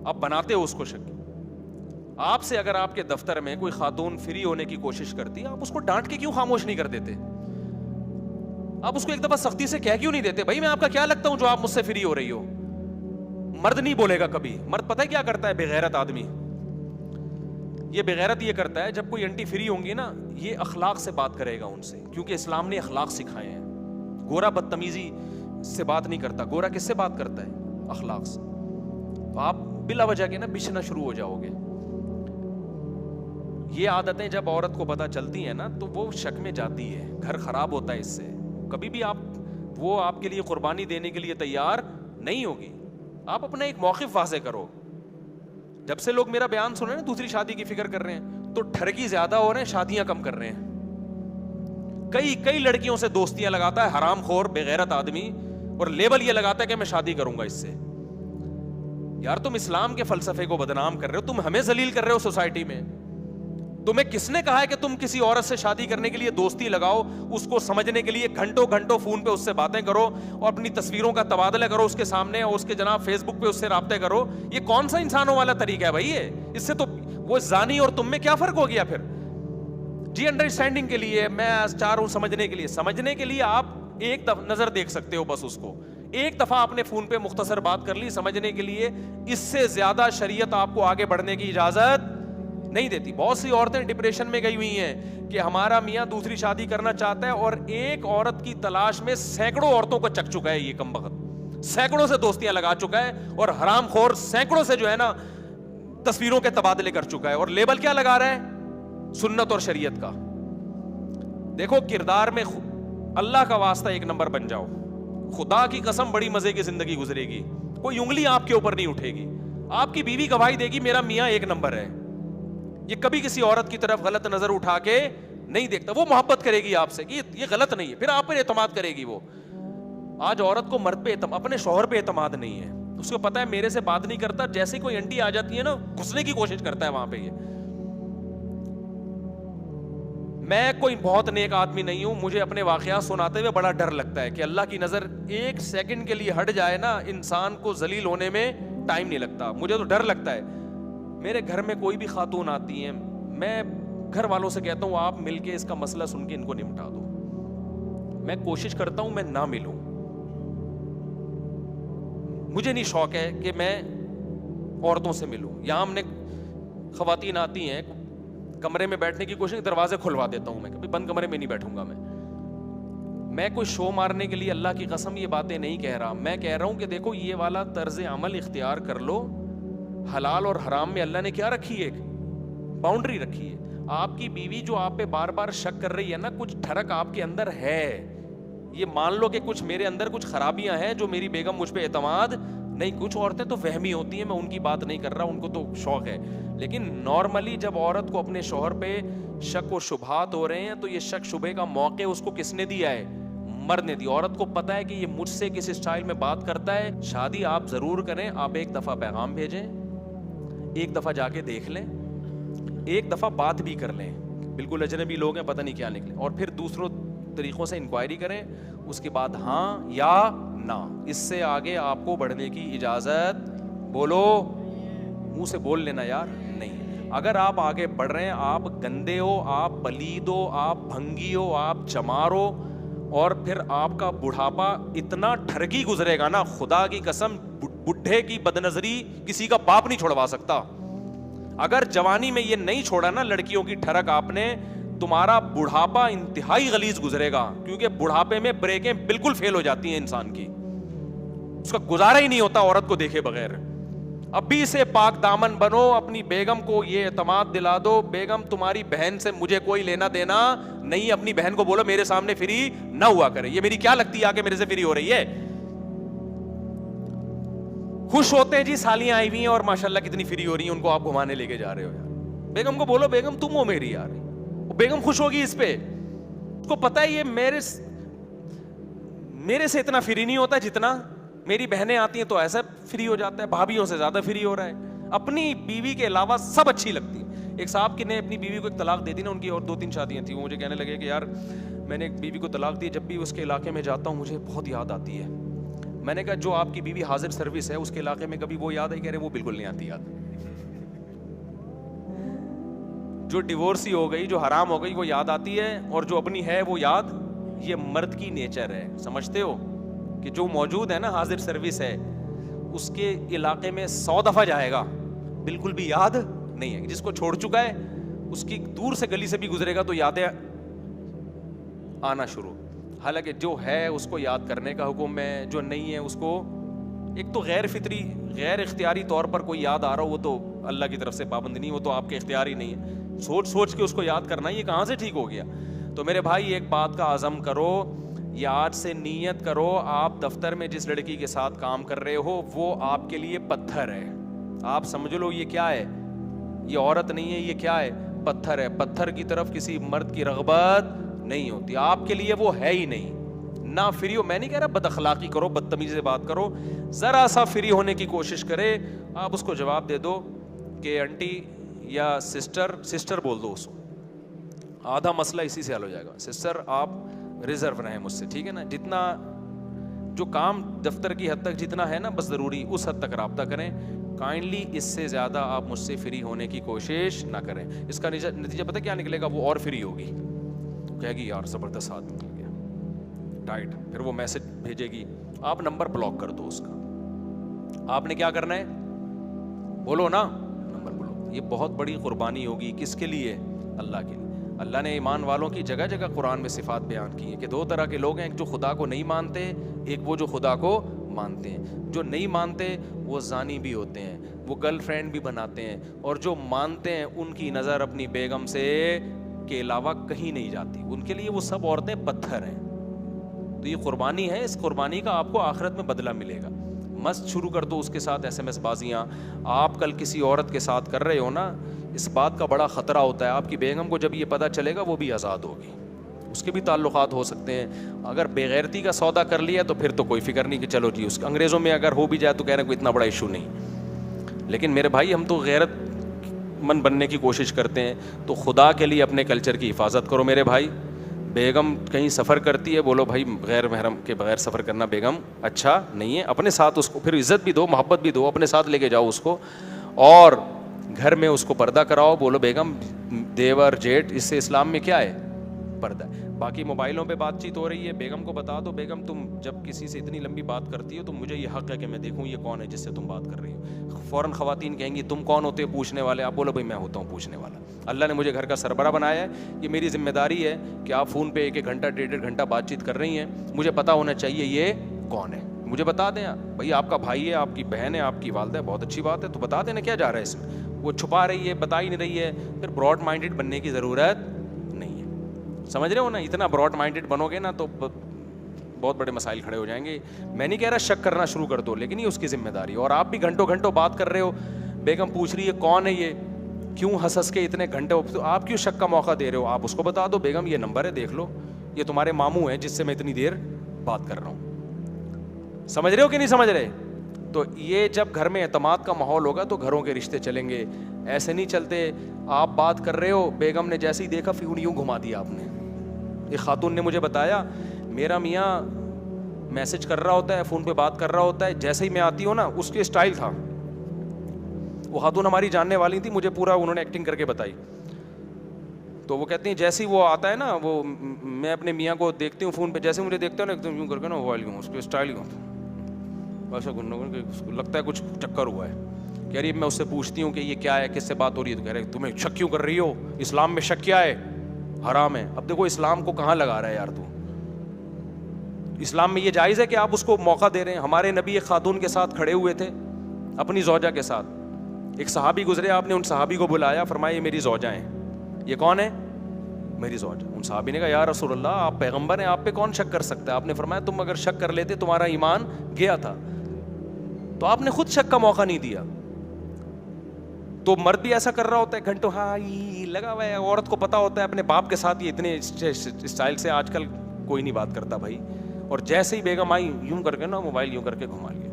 S1: آپ بناتے ہو اس کو شکی. آپ سے اگر آپ کے دفتر میں کوئی خاتون فری ہونے کی کوشش کرتی, آپ اس کو ڈانٹ کے کیوں خاموش نہیں کر دیتے؟ آپ اس کو ایک دفعہ سختی سے کہہ کیوں نہیں دیتے بھائی میں آپ کا کیا لگتا ہوں جو آپ مجھ سے فری ہو رہی ہو؟ مرد نہیں بولے گا کبھی. مرد پتہ ہے کیا کرتا ہے؟ بغیرت آدمی یہ بغیرت یہ کرتا ہے, جب کوئی انٹی فری ہوں گی نا, یہ اخلاق سے بات کرے گا ان سے, کیونکہ اسلام نے اخلاق سکھائے ہیں. گورا بدتمیزی سے بات نہیں کرتا, گورا کس سے بات کرتا ہے؟ اخلاق سے. تو آپ بلا وجہ کے نا بچھنا شروع ہو جاؤ گے. یہ عادتیں جب عورت کو پتہ چلتی ہیں نا تو وہ شک میں جاتی ہے, گھر خراب ہوتا ہے اس سے. کبھی بھی وہ آپ کے لیے قربانی دینے کے لیے تیار نہیں ہوگی. آپ اپنا ایک موقف واضح کرو. جب سے لوگ میرا بیان سن رہے ہیں دوسری شادی کی فکر کر رہے ہیں, تو ٹھرکی زیادہ ہو رہے ہیں, شادیاں کم کر رہے ہیں. کئی لڑکیوں سے دوستیاں لگاتا ہے حرام خور بغیرت آدمی, اور لیبل یہ لگاتا ہے کہ میں شادی کروں گا اس سے. یار تم اسلام کے فلسفے کو بدنام کر رہے ہو, تم ہمیں ذلیل کر رہے ہو سوسائٹی میں. تمہیں کس نے کہا ہے کہ تم کسی عورت سے شادی کرنے کے لیے دوستی لگاؤ, اس کو سمجھنے کے لیے گھنٹوں گھنٹوں فون پہ اس سے باتیں کرو اور اپنی تصویروں کا تبادلہ کرو اس کے سامنے, اور اس کے جناب فیس بک پہ اس سے رابطے کرو؟ یہ کون سا انسانوں والا طریقہ ہے بھائی؟ یہ اس سے تو وہ زانی اور تم میں کیا فرق ہو گیا پھر؟ جی انڈرسٹینڈنگ کے لیے میں چاہ رہا ہوں, سمجھنے کے لیے آپ ایک نظر دیکھ سکتے ہو بس, اس کو ایک دفعہ آپ نے فون پہ مختصر بات کر لی سمجھنے کے لیے. اس سے زیادہ شریعت آپ کو آگے بڑھنے کی اجازت نہیں دیتی. بہت سی عورتیں ڈپریشن میں گئی ہوئی ہیں کہ ہمارا میاں دوسری شادی کرنا چاہتا ہے, اور ایک عورت کی تلاش میں سینکڑوں عورتوں کو چک چکا ہے یہ کمبخت, سینکڑوں سے دوستیاں لگا چکا ہے, اور حرام خور سینکڑوں سے جو ہے نا تصویروں کے تبادلے کر چکا ہے, اور لیبل کیا لگا رہا ہے؟ سنت اور شریعت کا. دیکھو کردار میں اللہ کا واسطہ ایک نمبر بن جاؤ, خدا کی قسم بڑی مزے کی زندگی گزرے گی, کوئی انگلی آپ کے اوپر نہیں اٹھے گی. آپ کی بیوی گواہی دے گی میرا میاں ایک نمبر ہے, یہ کبھی کسی عورت کی طرف غلط نظر اٹھا کے نہیں دیکھتا, وہ محبت کرے گی آپ سے کہ یہ غلط نہیں ہے, پھر آپ پر اعتماد کرے گی. وہ آج عورت کو مرد پہ اپنے شوہر پہ اعتماد نہیں ہے, اس کو پتا ہے میرے سے بات نہیں کرتا, جیسے کوئی انٹی آ جاتی ہے نا گھسنے کی کوشش کرتا ہے وہاں پہ. یہ میں کوئی بہت نیک آدمی نہیں ہوں, مجھے اپنے واقعات سناتے ہوئے بڑا ڈر لگتا ہے کہ اللہ کی نظر ایک سیکنڈ کے لیے ہٹ جائے نا, انسان کو ذلیل ہونے میں ٹائم نہیں لگتا. مجھے تو ڈر لگتا ہے. میرے گھر میں کوئی بھی خاتون آتی ہیں, میں گھر والوں سے کہتا ہوں آپ مل کے اس کا مسئلہ سن کے ان کو نمٹا دو. میں کوشش کرتا ہوں میں نہ ملوں, مجھے نہیں شوق ہے کہ میں عورتوں سے ملوں. یہاں ہم نے خواتین آتی ہیں کمرے میں بیٹھنے کی کوشش, دروازے کھلوا دیتا ہوں میں, کبھی بند کمرے میں نہیں بیٹھوں گا. میں کوئی شو مارنے کے لیے اللہ کی قسم یہ باتیں نہیں کہہ رہا. میں کہہ رہا ہوں کہ دیکھو یہ والا طرز عمل اختیار کر لو. حلال اور حرام میں اللہ نے کیا رکھی ہے؟ ایک باؤنڈری رکھی ہے. آپ کی بیوی جو آپ پہ بار بار شک کر رہی ہے نا, کچھ ٹھڑک آپ کے اندر ہے, یہ مان لو کہ کچھ میرے اندر کچھ خرابیاں ہیں جو میری بیگم مجھ پہ اعتماد نہیں. کچھ عورتیں تو وہمی ہوتی ہیں, میں ان کی بات نہیں کر رہا, ان کو تو شوق ہے, لیکن نارملی جب عورت کو اپنے شوہر پہ شک و شبہات ہو رہے ہیں تو یہ شک شبہ کا موقع اس کو کس نے دیا ہے؟ مرد نے دی. عورت کو پتا ہے کہ یہ مجھ سے کس اسٹائل میں بات کرتا ہے. شادی آپ ضرور کریں, آپ ایک دفعہ پیغام بھیجیں, ایک دفعہ جا کے دیکھ لیں, ایک دفعہ بات بھی کر لیں, بالکل اجنبی لوگ ہیں پتہ نہیں کیا نکلے, اور پھر دوسروں طریقوں سے انکوائری کریں, اس کے بعد ہاں یا نہ. اس سے آگے آپ کو بڑھنے کی اجازت, بولو منہ سے بول لینا یار, نہیں. اگر آپ آگے بڑھ رہے ہیں, آپ گندے ہو, آپ پلید ہو, آپ بھنگی ہو, آپ چمار ہو, اور پھر آپ کا بڑھاپا اتنا ٹھرکی گزرے گا نا, خدا کی قسم بڈھے کی بدنظری کسی کا باپ نہیں چھوڑوا سکتا. اگر جوانی میں یہ نہیں چھوڑا نا لڑکیوں کی ٹھڑک آپ نے, تمہارا بڑھاپا انتہائی غلیظ گزرے گا, کیونکہ بڑھاپے میں بریکیں بالکل فیل ہو جاتی ہیں انسان کی, اس کا گزارا ہی نہیں ہوتا عورت کو دیکھے بغیر. ابھی سے پاک دامن بنو, اپنی بیگم کو یہ اعتماد دلا دو, بیگم تمہاری بہن سے مجھے کوئی لینا دینا نہیں. اپنی بہن کو بولو میرے سامنے فری نہ ہوا کرے, یہ میری کیا لگتی ہے آ کے میرے سے فری ہو رہی ہے. خوش ہوتے ہیں جی سالیاں آئی ہوئی ہیں اور ماشاءاللہ کتنی فری ہو رہی ہیں, ان کو آپ گھمانے لے کے جا رہے ہو یار. بیگم کو بولو بیگم تم ہو میری یار, بیگم خوش ہوگی اس پہ. اس کو پتا ہے یہ میرے سے اتنا فری نہیں ہوتا جتنا میری بہنیں آتی ہیں تو ایسا فری ہو جاتا ہے, بھابھیوں سے زیادہ فری ہو رہا ہے. اپنی بیوی کے علاوہ سب اچھی لگتی ہے. ایک صاحب کی نے اپنی بیوی کو ایک طلاق دے دی نا, ان کی اور 2-3 شادیاں تھیں, وہ مجھے کہنے لگے کہ یار میں نے ایک بیوی کو طلاق دی, جب بھی اس کے علاقے میں جاتا ہوں مجھے بہت یاد آتی ہے. میں نے کہا جو آپ کی بیوی حاضر سروس ہے اس کے علاقے میں کبھی وہ یاد ہے؟ کہہ رہے وہ بالکل نہیں آتی یاد. جو ڈیورس ہو گئی, جو حرام ہو گئی وہ یاد آتی ہے, اور جو اپنی ہے وہ یاد. یہ مرد کی نیچر ہے, سمجھتے ہو کہ جو موجود ہے نا حاضر سروس ہے, اس کے علاقے میں 100 دفعہ جائے گا بالکل بھی یاد نہیں ہے. جس کو چھوڑ چکا ہے اس کی دور سے گلی سے بھی گزرے گا تو یادیں آنا شروع. حالانکہ جو ہے اس کو یاد کرنے کا حکم ہے, جو نہیں ہے اس کو, ایک تو غیر فطری غیر اختیاری طور پر کوئی یاد آ رہا ہو وہ تو اللہ کی طرف سے پابند نہیں, وہ تو آپ کے اختیار ہی نہیں ہے. سوچ کے اس کو یاد کرنا یہ کہاں سے ٹھیک ہو گیا. تو میرے بھائی ایک بات کا عزم کرو, یہ آج سے نیت کرو, آپ دفتر میں جس لڑکی کے ساتھ کام کر رہے ہو وہ آپ کے لیے پتھر ہے. آپ سمجھ لو یہ کیا ہے, یہ عورت نہیں ہے, یہ کیا ہے؟ پتھر ہے. پتھر کی طرف کسی مرد کی رغبت نہیں ہوتی, آپ کے لیے وہ ہے ہی نہیں. نہ فری ہو, میں نہیں کہہ رہا بد اخلاقی کرو, بدتمیزی سے بات کرو, ذرا سا فری ہونے کی کوشش کرے. آپ اس کو جواب دے دو کہ آنٹی یا سسٹر بول دو اس کو, آدھا مسئلہ اسی سے حل ہو جائے گا. سسٹر آپ ریزرو رہیں مجھ سے, ٹھیک ہے نا, جتنا جو کام دفتر کی حد تک جتنا ہے نا بس ضروری اس حد تک رابطہ کریں, کائنڈلی اس سے زیادہ آپ مجھ سے فری ہونے کی کوشش نہ کریں. اس کا نتیجہ پتہ کیا نکلے گا, وہ اور فری ہوگی, کہے گی یار زبردست آدمی مل گیا ٹائٹ, پھر وہ میسج بھیجے گی, آپ نمبر بلاک کر دو اس کا. آپ نے کیا کرنا ہے بولو نا, نمبر بولو. یہ بہت بڑی قربانی ہوگی, کس کے لیے, اللہ کے لیے. اللہ نے ایمان والوں کی جگہ جگہ قرآن میں صفات بیان کی ہیں کہ دو طرح کے لوگ ہیں, ایک جو خدا کو نہیں مانتے, ایک وہ جو خدا کو مانتے ہیں. جو نہیں مانتے وہ زانی بھی ہوتے ہیں, وہ گرل فرینڈ بھی بناتے ہیں, اور جو مانتے ہیں ان کی نظر اپنی بیگم سے کے علاوہ کہیں نہیں جاتی, ان کے لیے وہ سب عورتیں پتھر ہیں. تو یہ قربانی ہے, اس قربانی کا آپ کو آخرت میں بدلہ ملے گا. مست شروع کر دو اس کے ساتھ SMS بازیاں. آپ کل کسی عورت کے ساتھ کر رہے ہو نا, اس بات کا بڑا خطرہ ہوتا ہے, آپ کی بیگم کو جب یہ پتہ چلے گا وہ بھی آزاد ہوگی, اس کے بھی تعلقات ہو سکتے ہیں. اگر بےغیرتی کا سودا کر لیا تو پھر تو کوئی فکر نہیں کہ چلو جی اس انگریزوں میں اگر ہو بھی جائے تو کہہ رہے ہیں کوئی اتنا بڑا ایشو نہیں. لیکن میرے بھائی ہم تو غیرت مند بننے کی کوشش کرتے ہیں, تو خدا کے لیے اپنے کلچر کی حفاظت کرو میرے بھائی. بیگم کہیں سفر کرتی ہے, بولو بھائی غیر محرم کے بغیر سفر کرنا بیگم اچھا نہیں ہے. اپنے ساتھ اس کو پھر عزت بھی دو, محبت بھی دو, اپنے ساتھ لے کے جاؤ اس کو, اور گھر میں اس کو پردہ کراؤ. بولو بیگم دیور جیٹ, اس سے اسلام میں کیا ہے, پردہ ہے. باقی موبائلوں پہ بات چیت ہو رہی ہے, بیگم کو بتا دو, بیگم تم جب کسی سے اتنی لمبی بات کرتی ہو تو مجھے یہ حق ہے کہ میں دیکھوں یہ کون ہے جس سے تم بات کر رہی ہو. فوراً خواتین کہیں گی تم کون ہوتے ہو پوچھنے والے, آپ بولو بھائی میں ہوتا ہوں پوچھنے والا. اللہ نے مجھے گھر کا سربراہ بنایا ہے, یہ میری ذمہ داری ہے کہ آپ فون پہ 1 گھنٹہ 1.5 گھنٹہ بات چیت کر رہی ہیں, مجھے پتا ہونا چاہیے یہ کون ہے. مجھے بتا دیں بھائی آپ کا بھائی ہے, آپ کی بہن ہے, آپ کی والدہ ہے, بہت اچھی بات ہے, تو بتا دینا کیا جا رہا ہے اس میں. وہ چھپا رہی ہے, بتا ہی نہیں رہی ہے, پھر براڈ مائنڈیڈ بننے کی ضرورت نہیں ہے. سمجھ رہے ہو نا, اتنا براڈ مائنڈیڈ بنو گے نا تو بہت بڑے مسائل کھڑے ہو جائیں گے. میں نہیں کہہ رہا شک کرنا شروع کر دو, لیکن یہ اس کی ذمہ داری ہے. اور آپ بھی گھنٹوں گھنٹوں بات کر رہے ہو, بیگم پوچھ رہی ہے کون ہے یہ, کیوں ہنس کے اتنے گھنٹے, تو آپ کیوں شک کا موقع دے رہے ہو. آپ اس کو بتا دو بیگم یہ نمبر ہے دیکھ لو, یہ تمہارے ماموں ہیں جس سے میں اتنی دیر بات کر رہا ہوں. سمجھ رہے ہو کہ نہیں سمجھ رہے. تو یہ جب گھر میں اعتماد کا ماحول ہوگا تو گھروں کے رشتے چلیں گے. ایسے نہیں چلتے, آپ بات کر رہے ہو, بیگم نے جیسے ہی دیکھا پھر یوں گھما دیا آپ نے. ایک خاتون نے مجھے بتایا, میرا میاں میسج کر رہا ہوتا ہے, فون پہ بات کر رہا ہوتا ہے, جیسے ہی میں آتی ہوں نا اس کے اسٹائل تھا. وہ خاتون ہماری جاننے والی تھی, مجھے پورا انہوں نے ایکٹنگ کر کے بتائی. تو وہ کہتے ہیں جیسے ہی وہ آتا ہے نا, وہ میں اپنے میاں کو دیکھتی ہوں فون پہ, جیسے مجھے دیکھتا ہوں نا ایک دم یوں کر کے نا موبائل یوں, اس کے اسٹائل یوں ویسا لگتا ہے کچھ چکر ہوا ہے. کہہ رہی میں اس سے پوچھتی ہوں کہ یہ کیا ہے, کس سے بات ہو رہی ہے, تو کہہ رہے تمہیں شک کیوں کر رہی ہو, اسلام میں شک کیا ہے, حرام ہے. اب دیکھو اسلام کو کہاں لگا رہا ہے یار تو, اسلام میں یہ جائز ہے کہ آپ اس کو موقع دے رہے ہیں. ہمارے نبی ایک خاتون کے ساتھ کھڑے ہوئے تھے اپنی زوجہ کے ساتھ, ایک صحابی گزرے, آپ نے ان صحابی کو بلایا, فرمایا یہ میری زوجہ ہیں. یہ کون ہے, میری زوجہ. ان صحابی نے کہا یا رسول اللہ آپ پیغمبر ہیں, آپ پہ کون شک کر سکتا ہے. آپ نے فرمایا تم اگر شک کر لیتے تمہارا ایمان گیا تھا. تو آپ نے خود شک کا موقع نہیں دیا. تو مرد بھی ایسا کر رہا ہوتا ہے گھنٹوں, ہاں لگا ہوا ہے. عورت کو پتا ہوتا ہے اپنے باپ کے ساتھ یہ اتنے اسٹائل سے آج کل کوئی نہیں بات کرتا بھائی. اور جیسے ہی بیگم آئی یوں کر کے نا موبائل یوں کر کے گھما لیا.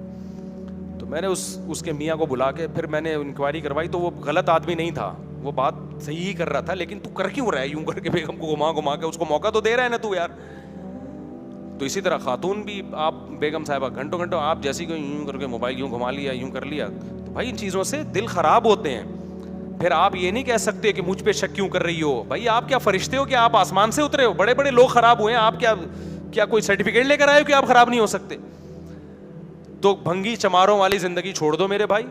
S1: تو میں نے اس کے میاں کو بلا کے پھر میں نے انکوائری کروائی, تو وہ غلط آدمی نہیں تھا, وہ بات صحیح ہی کر رہا تھا, لیکن تو کر کیوں رہا ہے یوں کر کے بیگم کو گھما کے, اس کو موقع تو دے رہا ہے نا تو یار. تو اسی طرح خاتون بھی, آپ بیگم صاحبہ گھنٹوں گھنٹوں آپ جیسی کو یوں کر کے موبائل یوں گھما لیا, یوں کر لیا, تو بھائی ان چیزوں سے دل خراب ہوتے ہیں. پھر آپ یہ نہیں کہہ سکتے کہ مجھ پہ شک کیوں کر رہی ہو. بھائی آپ کیا فرشتے ہو کہ آپ آسمان سے اترے ہو؟ بڑے بڑے لوگ خراب ہوئے ہیں, آپ کیا کوئی سرٹیفکیٹ لے کر آئے ہو کہ آپ خراب نہیں ہو سکتے؟ تو بھنگی چماروں والی زندگی چھوڑ دو میرے بھائی,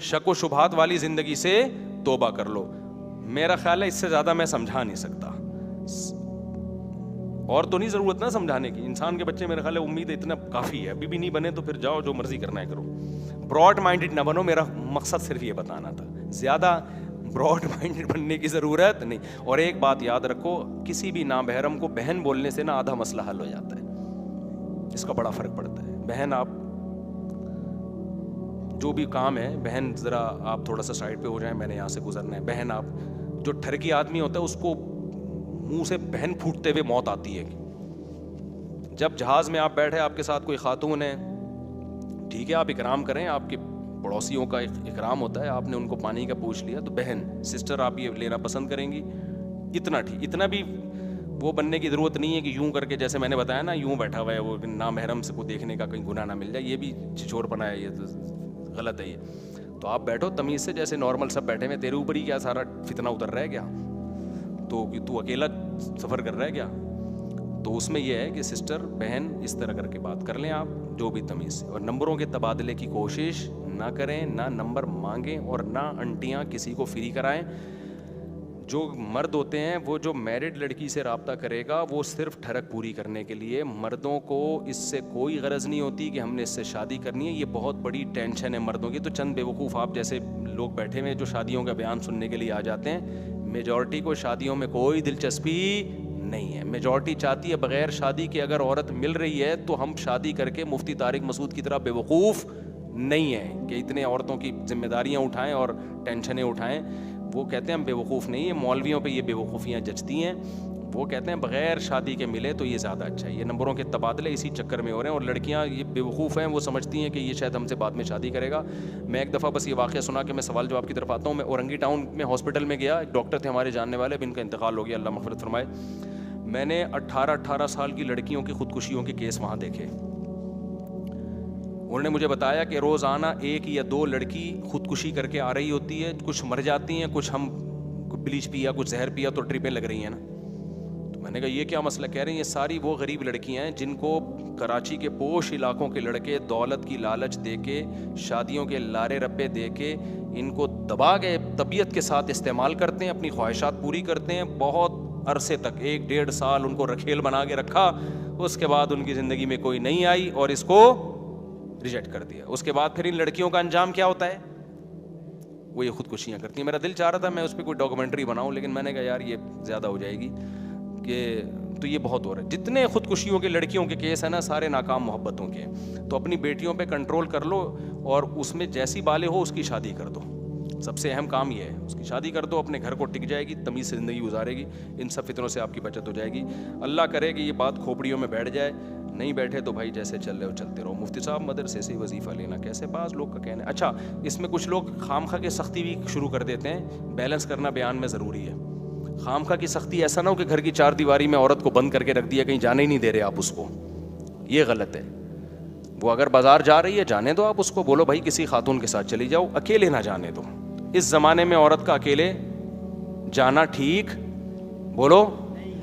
S1: شک و شبہات والی زندگی سے توبہ کر لو. میرا خیال ہے اس سے زیادہ میں سمجھا نہیں سکتا, اور تو نہیں ضرورت نا سمجھانے کی. انسان کے بچے میرے خیال ہے امید ہے اتنا کافی ہے, ابھی بھی نہیں بنے تو پھر جاؤ جو مرضی کرنا ہے کرو. براڈ مائنڈیڈ نہ بنو, میرا مقصد صرف یہ بتانا تھا. زیادہ براڈ مائنڈیڈ بننے کی ضرورت نہیں. اور ایک بات یاد رکھو, کسی بھی نابحرم کو بہن بولنے سے نا آدھا مسئلہ حل ہو جاتا ہے, اس کا بڑا فرق پڑتا ہے. بہن آپ جو بھی کام ہے, بہن ذرا آپ تھوڑا سا سائڈ پہ ہو جائیں, میں نے یہاں سے گزرنا ہے. بہن آپ, جو ٹھرکی آدمی ہوتا ہے اس کو منہ سے بہن پھوٹتے ہوئے موت آتی ہے. جب جہاز میں آپ بیٹھے, آپ کے ساتھ کوئی خاتون ہے, ٹھیک ہے آپ اکرام کریں, آپ کے پڑوسیوں کا اکرام ہوتا ہے, آپ نے ان کو پانی کا پوچھ لیا, تو بہن سسٹر آپ یہ لینا پسند کریں گی, اتنا ٹھیک. اتنا بھی وہ بننے کی ضرورت نہیں ہے کہ یوں کر کے, جیسے میں نے بتایا نا, یوں بیٹھا ہوا ہے وہ نامحرم سے کو دیکھنے کا کہیں گناہ نہ مل جائے, یہ بھی چھچور پنا ہے, یہ تو غلط ہے یہ. تو آپ بیٹھو تمیز سے, جیسے نارمل سب بیٹھے ہوئے, تیرے اوپر ہی کیا سارا فتنہ اتر رہا ہے کیا, تو اکیلا سفر کر رہا ہے کیا. تو اس میں یہ ہے کہ سسٹر بہن اس طرح کر کے بات کر لیں آپ, جو بھی تمیز سے. اور نمبروں کے تبادلے کی کوشش نہ کریں, نہ نمبر مانگیں, اور نہ انٹیاں کسی کو فری کرائیں. جو مرد ہوتے ہیں وہ جو میرڈ لڑکی سے رابطہ کرے گا وہ صرف ٹھڑک پوری کرنے کے لیے. مردوں کو اس سے کوئی غرض نہیں ہوتی کہ ہم نے اس سے شادی کرنی ہے. یہ بہت بڑی ٹینشن ہے مردوں کی. تو چند بیوقوف آپ جیسے لوگ بیٹھے ہوئے جو شادیوں کا بیان سننے کے لیے آ جاتے ہیں, میجورٹی کو شادیوں میں کوئی دلچسپی نہیں ہے. میجورٹی چاہتی ہے بغیر شادی کے اگر عورت مل رہی ہے تو ہم شادی کر کے مفتی طارق مسعود کی طرح بیوقوف نہیں ہیں کہ اتنے عورتوں کی ذمہ داریاں اٹھائیں اور ٹینشنیں اٹھائیں. وہ کہتے ہیں ہم بیوقوف نہیں ہیں, مولویوں پہ یہ بیوقوفیاں جچتی ہیں. وہ کہتے ہیں بغیر شادی کے ملے تو یہ زیادہ اچھا ہے. یہ نمبروں کے تبادلے اسی چکر میں ہو رہے ہیں, اور لڑکیاں یہ بیوقوف ہیں, وہ سمجھتی ہیں کہ یہ شاید ہم سے بعد میں شادی کرے گا. میں ایک دفعہ بس یہ واقعہ سنا کہ میں سوال جواب کی طرف آتا ہوں. میں اورنگی ٹاؤن میں ہاسپٹل میں گیا, ایک ڈاکٹر تھے ہمارے جاننے والے, اب ان کا انتقال ہو گیا, اللہ مغفرت فرمائے. میں نے 18 سال کی لڑکیوں کی خودکشیوں کے کیس وہاں دیکھے. انہوں نے مجھے بتایا کہ روزانہ 1 یا 2 لڑکی خودکشی کر کے آ رہی ہوتی ہے. کچھ مر جاتی ہیں, کچھ ہم بلیچ پیا, کچھ زہر پیا تو ٹرپیں لگ رہی ہیں نا. تو میں نے کہا یہ کیا مسئلہ. کہہ رہے ہیں یہ ساری وہ غریب لڑکیاں ہیں جن کو کراچی کے پوش علاقوں کے لڑکے دولت کی لالچ دے کے, شادیوں کے لارے رپے دے کے ان کو دبا کے طبیعت کے ساتھ استعمال کرتے ہیں, اپنی خواہشات پوری کرتے ہیں. بہت عرصے تک 1-1.5 سال ان کو رکھیل بنا کے رکھا, اس کے بعد ان کی زندگی میں کوئی نہیں آئی اور اس کو ریجیکٹ کر دیا. اس کے بعد پھر ان لڑکیوں کا انجام کیا ہوتا ہے, وہ یہ خودکشیاں کرتی ہیں. میرا دل چاہ رہا تھا میں اس پہ کوئی ڈاکومنٹری بناؤں, لیکن میں نے کہا یار یہ زیادہ ہو جائے گی کہ, تو یہ بہت ہو رہا ہے. جتنے خودکشیوں کے لڑکیوں کے کیس ہیں نا, سارے ناکام محبتوں کے. تو اپنی بیٹیوں پہ کنٹرول کر لو, اور اس میں جیسی بالغ ہو اس کی شادی کر دو. سب سے اہم کام یہ ہے, اس کی شادی کر دو, اپنے گھر کو ٹک جائے گی, تمیز سے زندگی گزارے گی, ان سب فتنوں سے آپ کی بچت ہو جائے گی. اللہ کرے کہ یہ بات کھوپڑیوں میں بیٹھ جائے. نہیں بیٹھے تو بھائی جیسے چل رہے ہو چلتے رہو. مفتی صاحب مدرسے سے وظیفہ لینا کیسے, بعض لوگ کا کہنا ہے. اچھا اس میں کچھ لوگ خامخواہ کی سختی بھی شروع کر دیتے ہیں. بیلنس کرنا بیان میں ضروری ہے. خامخواہ کی سختی ایسا نہ ہو کہ گھر کی 4 دیواری میں عورت کو بند کر کے رکھ دیا, کہیں جانے ہی نہیں دے رہے آپ اس کو, یہ غلط ہے. وہ اگر بازار جا رہی ہے جانے دو, آپ اس کو بولو بھائی کسی خاتون کے ساتھ چلی جاؤ, اکیلے نہ جانے دو. اس زمانے میں عورت کا اکیلے جانا ٹھیک بولو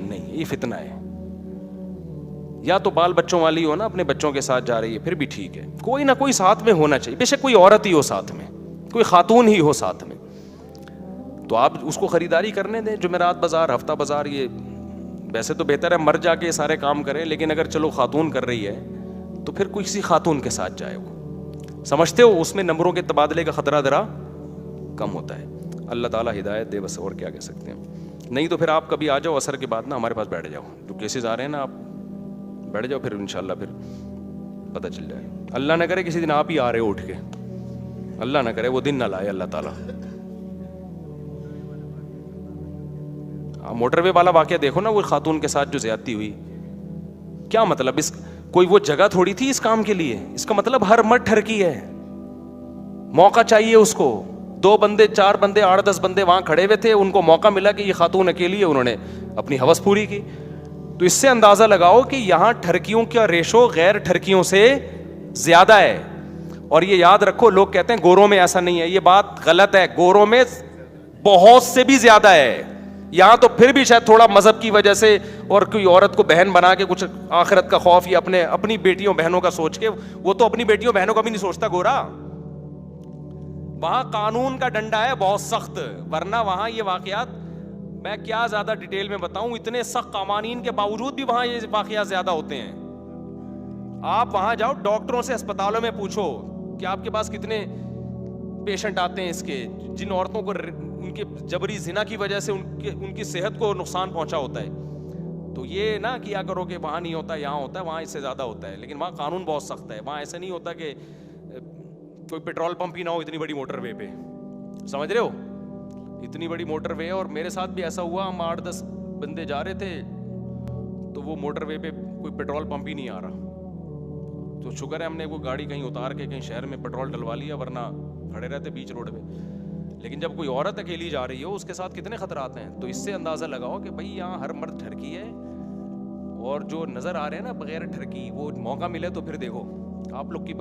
S1: نہیں, یہ فتنہ ہے. یا تو بال بچوں والی ہو نا, اپنے بچوں کے ساتھ جا رہی ہے پھر بھی ٹھیک ہے, کوئی نہ کوئی ساتھ میں ہونا چاہیے. بے شک کوئی عورت ہی ہو ساتھ میں, کوئی خاتون ہی ہو ساتھ میں, تو آپ اس کو خریداری کرنے دیں. جمعرات بازار, ہفتہ بازار, یہ ویسے تو بہتر ہے مر جا کے سارے کام کرے, لیکن اگر چلو خاتون کر رہی ہے تو پھر کسی خاتون کے ساتھ جائے. وہ سمجھتے ہو اس میں نمبروں کے تبادلے کا خطرہ ذرا کم ہوتا ہے. اللہ تعالیٰ ہدایت دے, بس اور کیا کہہ سکتے ہیں. نہیں تو پھر آپ کبھی آ جاؤ عصر کے بعد نا, ہمارے پاس بیٹھ جاؤ, جو کیسز آ رہے ہیں نا آپ بیٹھ جاؤ, پھر انشاءاللہ پھر پتہ چل جائے. اللہ نہ کرے کسی دن آپ ہی آ رہے ہو اٹھ کے, اللہ نہ کرے وہ دن نہ لائے اللہ تعالیٰ. موٹر وے والا واقعہ دیکھو نا, وہ خاتون کے ساتھ جو زیادتی ہوئی, کیا مطلب, اس کوئی وہ جگہ تھوڑی تھی اس کام کے لیے. اس کا مطلب ہر مرد ٹھرکی ہے, موقع چاہیے اس کو. 2 بندے 4 بندے 8-10 بندے وہاں کھڑے ہوئے تھے, ان کو موقع ملا کہ یہ خاتون اکیلی ہے, انہوں نے اپنی ہوس پوری کی. تو اس سے اندازہ لگاؤ کہ یہاں ٹھرکیوں کا ریشو غیر ٹھرکیوں سے زیادہ ہے. اور یہ یاد رکھو, لوگ کہتے ہیں گوروں میں ایسا نہیں ہے, یہ بات غلط ہے. گوروں میں بہت سے بھی زیادہ ہے. یہاں تو پھر بھی شاید تھوڑا مذہب کی وجہ سے, اور کوئی عورت کو بہن بنا کے کچھ آخرت کا خوف, یا اپنی بیٹیوں بہنوں کا سوچ کے, وہ تو اپنی بیٹیوں بہنوں کا بھی نہیں سوچتا گورا. وہاں قانون کا ڈنڈا ہے بہت سخت, ورنہ وہاں یہ واقعات میں کیا زیادہ ڈیٹیل میں بتاؤں, اتنے سخت قوانین کے باوجود بھی وہاں یہ واقعات زیادہ ہوتے ہیں. آپ وہاں جاؤ, ڈاکٹروں سے اسپتالوں میں پوچھو کہ آپ کے پاس کتنے پیشنٹ آتے ہیں اس کے, جن عورتوں کو ان کے جبری زنا کی وجہ سے ان کی صحت کو نقصان پہنچا ہوتا ہے. تو یہ نہ کیا کرو کہ وہاں نہیں ہوتا یہاں ہوتا ہے, وہاں اس سے زیادہ ہوتا ہے. لیکن وہاں قانون بہت سخت ہے. وہاں ایسا نہیں ہوتا کہ کوئی پیٹرول پمپ ہی نہ ہو اتنی بڑی موٹر وے پہ, سمجھ رہے ہو, اتنی بڑی موٹر وے. اور میرے ساتھ بھی ایسا ہوا, ہم 8-10 بندے جا رہے تھے, تو وہ موٹر وے پہ کوئی پیٹرول پمپ ہی نہیں آ رہا. تو شکر ہے ہم نے وہ گاڑی کہیں اتار کے کہیں شہر میں پیٹرول ڈلوا لیا, ورنہ کھڑے رہتے بیچ روڈ پہ. لیکن جب کوئی عورت اکیلی جا رہی ہو اس کے ساتھ کتنے خطرات ہیں, تو اس سے اندازہ لگاؤ کہ بھائی یہاں ہر مرد ٹھرکی ہے, اور جو نظر آ رہے ہیں نا بغیر ٹھرکی, وہ موقع ملے تو پھر دیکھو آپ لوگ کی